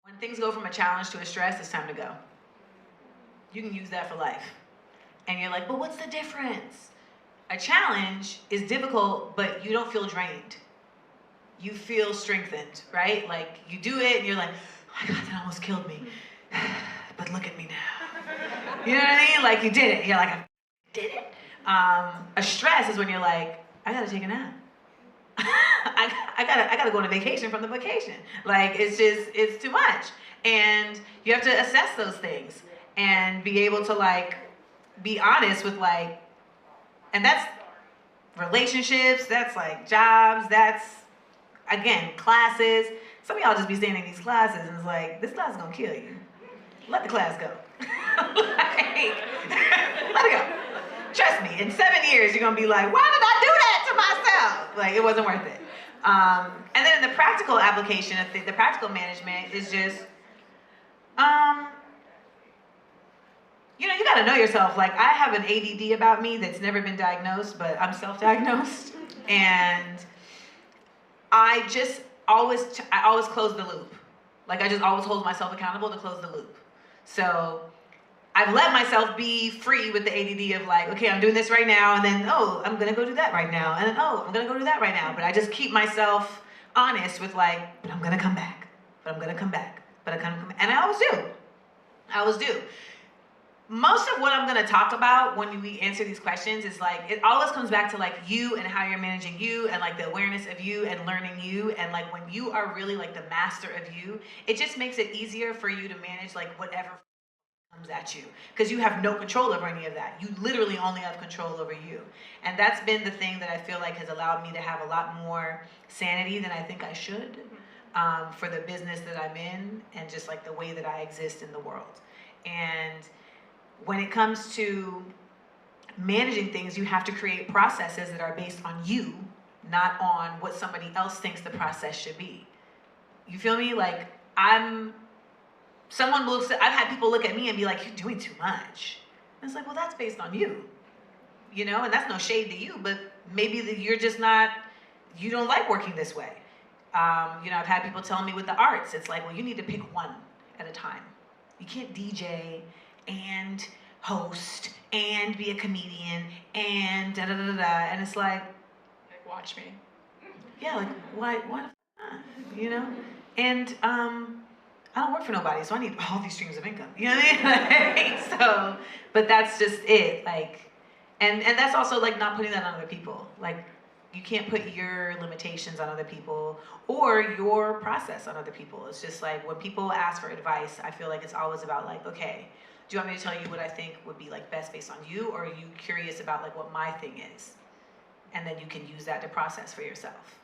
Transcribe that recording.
When things go from a challenge to a stress, it's time to go. You can use that for life. And you're like, but what's the difference? A challenge is difficult, but you don't feel drained. You feel strengthened, right? Like you do it and you're like, oh my God, that almost killed me. But look at me now. You know what I mean? Like you did it. You're like, I did it. A stress is when you're like, I gotta take a nap. I gotta go on a vacation from the vacation. Like it's too much. And you have to assess those things and be able to like be honest with like, and that's relationships, that's like jobs, that's again, classes. Some of y'all just be staying in these classes and it's like, this class is gonna kill you. Let the class go. Like, let it go. Trust me, in 7 years, you're gonna be like, why did I do that to myself? Like, it wasn't worth it. And then in the practical application, the practical management is just, you know, you gotta know yourself. Like, I have an ADD about me that's never been diagnosed, but I'm self-diagnosed. And I always close the loop. Like, I just always hold myself accountable to close the loop. So I've let myself be free with the ADD of like, okay, I'm doing this right now, and then, oh, I'm gonna go do that right now, and then, oh, I'm gonna go do that right now. But I just keep myself honest with like, but I'm gonna come back, but I'm gonna come back, but I'm gonna come back. And I always do. I always do. Most of what I'm gonna talk about when we answer these questions is like, it always comes back to like you and how you're managing you and like the awareness of you and learning you. And like when you are really like the master of you, it just makes it easier for you to manage like whatever comes at you, because you have no control over any of that. You literally only have control over you. And that's been the thing that I feel like has allowed me to have a lot more sanity than I think I should for the business that I'm in and just like the way that I exist in the world. And when it comes to managing things, you have to create processes that are based on you, not on what somebody else thinks the process should be. You feel me? Like I've had people look at me and be like, you're doing too much. And it's like, well, that's based on you, you know, and that's no shade to you, but maybe you're just not, you don't like working this way. You know, I've had people tell me with the arts, it's like, well, you need to pick one at a time. You can't DJ and host and be a comedian and da da da da. And it's like watch me. Yeah, like why not? You know? And I don't work for nobody, so I need all these streams of income. You know what I mean? Like, so, but that's just it. Like, and that's also like not putting that on other people. Like, you can't put your limitations on other people or your process on other people. It's just like when people ask for advice, I feel like it's always about like, okay, do you want me to tell you what I think would be like best based on you, or are you curious about like what my thing is? And then you can use that to process for yourself.